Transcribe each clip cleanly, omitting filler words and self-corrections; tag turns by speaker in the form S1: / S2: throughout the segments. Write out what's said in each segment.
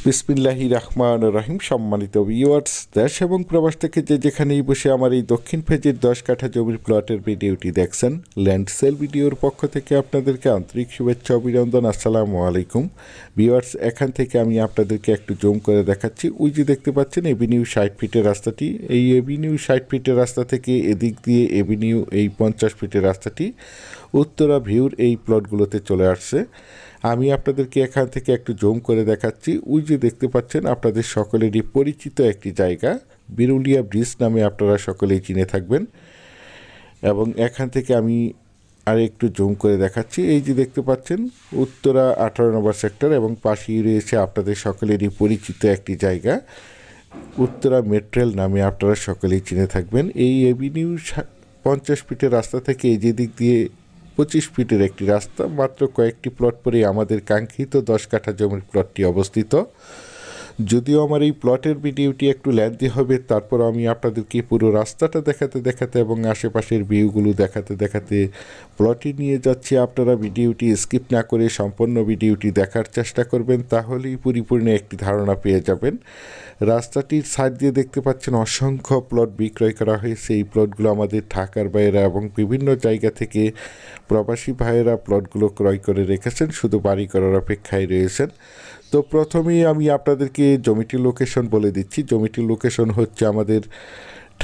S1: বিসমিল্লাহির রহমানির রহিম। সম্মানিত ভিউয়ার্স, দেশ এবং প্রবাস থেকে যে যেখানেই বসে আমার এই দক্ষিণ ফেজের 10 কাঠা জমির প্লটের ভিডিওটি দেখছেন, ল্যান্ড সেল ভিডিওর পক্ষ থেকে আপনাদেরকে আন্তরিক শুভেচ্ছা অভিনন্দন। আসসালামু আলাইকুম ভিউয়ার্স। এখান থেকে আমি আপনাদেরকে একটু জুম করে দেখাচ্ছি। ওই যে দেখতে পাচ্ছেন এভিনিউ 60 ফিটের রাস্তাটি, এই এভিনিউ 60 ফিটের রাস্তা থেকে এদিক দিয়ে এভিনিউ এই 50 ফিটের রাস্তাটি উত্তরা ভিউর এই প্লটগুলোতে চলে আসছে। আমি আপনাদেরকে এখান থেকে একটু জুম করে দেখাচ্ছি। ওই যে দেখতে পাচ্ছেন আপনাদের সকলেরই পরিচিত একটি জায়গা, বিরুলিয়া ব্রিজ নামে আপনারা সকলেই চিনে থাকবেন। এবং এখান থেকে আমি আর একটু জুম করে দেখাচ্ছি। এই যে দেখতে পাচ্ছেন উত্তরা 18 নম্বর সেক্টর এবং পাশেই রয়েছে আপনাদের সকলেরই পরিচিত একটি জায়গা, উত্তরা মেট্রেল নামে আপনারা সকলেই চিনে থাকবেন। এই এভিনিউ 50 ফিটের রাস্তা থেকে এই যে দিক দিয়ে 25 ফিটের একটি রাস্তা, মাত্র কয়েকটি প্লট পরে আমাদের কাঙ্ক্ষিত 10 কাঠা জমির প্লটটি অবস্থিত। যদিও আমার এই প্লটের ভিডিওটি একটু লেন্থি হবে, তারপর আমি আপনাদেরকে পুরো রাস্তাটা দেখাতে দেখাতে এবং আশেপাশের ভিউগুলো দেখাতে দেখাতে প্লটটি নিয়ে যাচ্ছি। আপনারা ভিডিওটি স্কিপ না করে সম্পূর্ণ ভিডিওটি দেখার চেষ্টা করবেন, তাহলেই পরিপূর্ণ একটি ধারণা পেয়ে যাবেন। রাস্তাটির সাইড দিয়ে দেখতে পাচ্ছেন অসংখ্য প্লট বিক্রয় করা হয়েছে। এই প্লটগুলো আমাদের ঢাকার বাইরে এবং বিভিন্ন জায়গা থেকে প্রবাসী ভাইয়েরা প্লটগুলো ক্রয় করে রেখেছেন, শুধু বাড়ি করার অপেক্ষায় রয়েছেন। তো প্রথমেই আমি আপনাদেরকে জমিটির লোকেশন বলে দিচ্ছি। জমিটির লোকেশন হচ্ছে আমাদের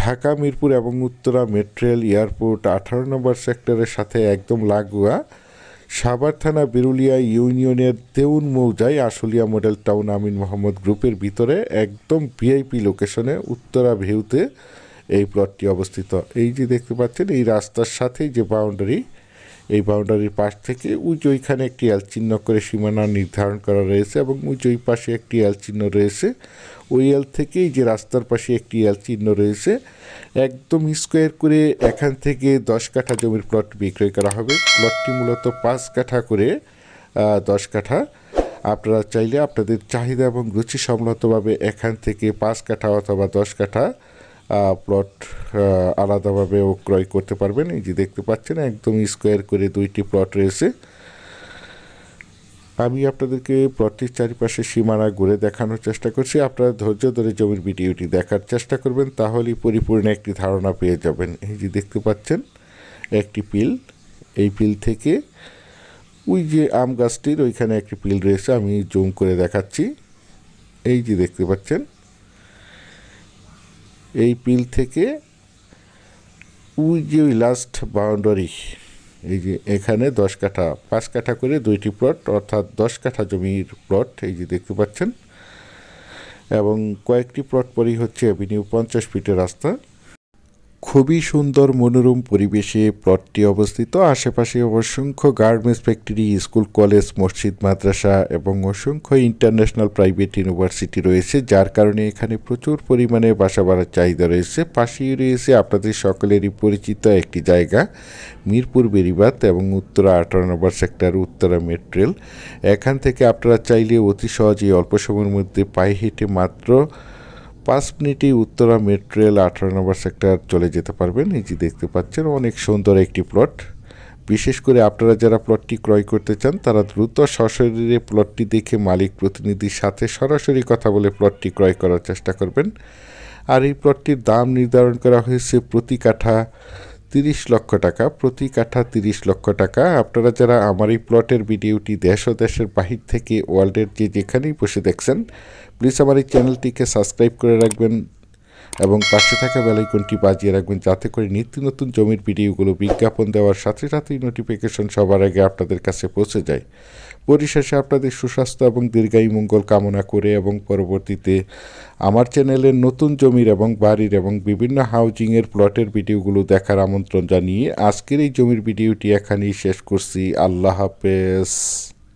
S1: ঢাকা মিরপুর এবং উত্তরা মেট্রেল এয়ারপোর্ট 18 নম্বর সেক্টরের সাথে একদম লাগোয়া, সাভার থানা বিরুলিয়া ইউনিয়নের দেউন মৌজায় আশুলিয়া মডেল টাউন আমিন মোহাম্মদ গ্রুপের ভিতরে একদম ভিআইপি লোকেশনে উত্তরা ভিউতে এই প্লটটি অবস্থিত। এই যে দেখতে পাচ্ছেন এই রাস্তার সাথেই যে বাউন্ডারি, এই বাউন্ডারির পাশ থেকে ওইখানে একটি এল চিহ্ন করে সীমানা নির্ধারণ করা রয়েছে এবং ওই পাশে একটি এল চিহ্ন রয়েছে। ওই এল থেকেই যে রাস্তার পাশে একটি এল চিহ্ন রয়েছে, একদম স্কোয়ার করে এখান থেকে 10 কাঠা জমির প্লট বিক্রয় করা হবে। প্লটটি মূলত 5 কাঠা করে 10 কাঠা। আপনারা চাইলে আপনাদের চাহিদা এবং রুচি সম্মতভাবে এখান থেকে 5 কাঠা অথবা 10 কাঠা প্লট আলাদাভাবেও ক্রয় করতে পারবেন। এই যে দেখতে পাচ্ছেন একদম স্কোয়ার করে 2টি প্লট রয়েছে। আমি আপনাদেরকে প্লটটির চারিপাশে সীমানা ঘুরে দেখানোর চেষ্টা করছি। আপনারা ধৈর্য ধরে জমির ভিডিওটি দেখার চেষ্টা করবেন, তাহলেই পরিপূর্ণ একটি ধারণা পেয়ে যাবেন। এই যে দেখতে পাচ্ছেন একটি পিল, এই পিল থেকে ওই যে আম গাছটির ওইখানে একটি পিল রয়েছে, আমি জুম করে দেখাচ্ছি। এই যে দেখতে পাচ্ছেন এই পিল থেকে ওই যে ওই লাস্ট বাউন্ডারি, এই যে এখানে 10 কাঠা 5 কাঠা করে 2টি প্লট, অর্থাৎ 10 কাঠা জমির প্লট এই যে দেখতে পাচ্ছেন। এবং কয়েকটি প্লট পরেই হচ্ছে এভিনিউ 50 ফিটের রাস্তা। খুবই সুন্দর মনোরম পরিবেশে প্লটটি অবস্থিত। আশেপাশে অসংখ্য গার্মেন্টস ফ্যাক্টরি, স্কুল, কলেজ, মসজিদ, মাদ্রাসা এবং অসংখ্য ইন্টারন্যাশনাল প্রাইভেট ইউনিভার্সিটি রয়েছে, যার কারণে এখানে প্রচুর পরিমাণে বাসা বাড়ার চাহিদা রয়েছে। পাশেই রয়েছে আপনাদের সকলেরই পরিচিত একটি জায়গা, মিরপুর বেরিবাঁধ এবং উত্তরা 18 নম্বর সেক্টর উত্তরা মেট্রেল। এখান থেকে আপনারা চাইলে অতি সহজেই অল্প সময়ের মধ্যে পায়ে হেঁটে মাত্র 5 মিনিটেই উত্তরা মেট্রেল 18 নম্বর সেক্টর চলে যেতে পারবেন। এই যে দেখতে পাচ্ছেন অনেক সুন্দর একটি প্লট। বিশেষ করে আপনারা যারা প্লটটি ক্রয় করতে চান তারা দ্রুত সশরীরে প্লটটি দেখে মালিক প্রতিনিধির সাথে সরাসরি কথা বলে প্লটটি ক্রয় করার চেষ্টা করবেন। আর এই প্লটটির দাম নির্ধারণ করা হয়েছে প্রতি কাঠা 30 লক্ষ টাকা, প্রতি কাঠা 30 লক্ষ টাকা। আপনারা যারা আমার এই প্লটের ভিডিওটি দেশ ও দেশের বাহির থেকে ওয়ার্ল্ডের যে যেখানেই বসে দেখছেন, প্লিজ আমার এই চ্যানেলটিকে সাবস্ক্রাইব করে রাখবেন এবং পাশে থাকা বেলাইকনটি বাজিয়ে রাখবেন, যাতে করে নিত্য নতুন জমির ভিডিওগুলো বিজ্ঞাপন দেওয়ার সাথে সাথেই নোটিফিকেশন সবার আগে আপনাদের কাছে পৌঁছে যায়। পরিশেষে আপনাদের সুস্বাস্থ্য এবং দীর্ঘায়ু মঙ্গল কামনা করে এবং পরবর্তীতে আমার চ্যানেলের নতুন জমির এবং বাড়ির এবং বিভিন্ন হাউজিংয়ের প্লটের ভিডিওগুলো দেখার আমন্ত্রণ জানিয়ে আজকের এই জমির ভিডিওটি এখানেই শেষ করছি। আল্লাহ হাফেজ।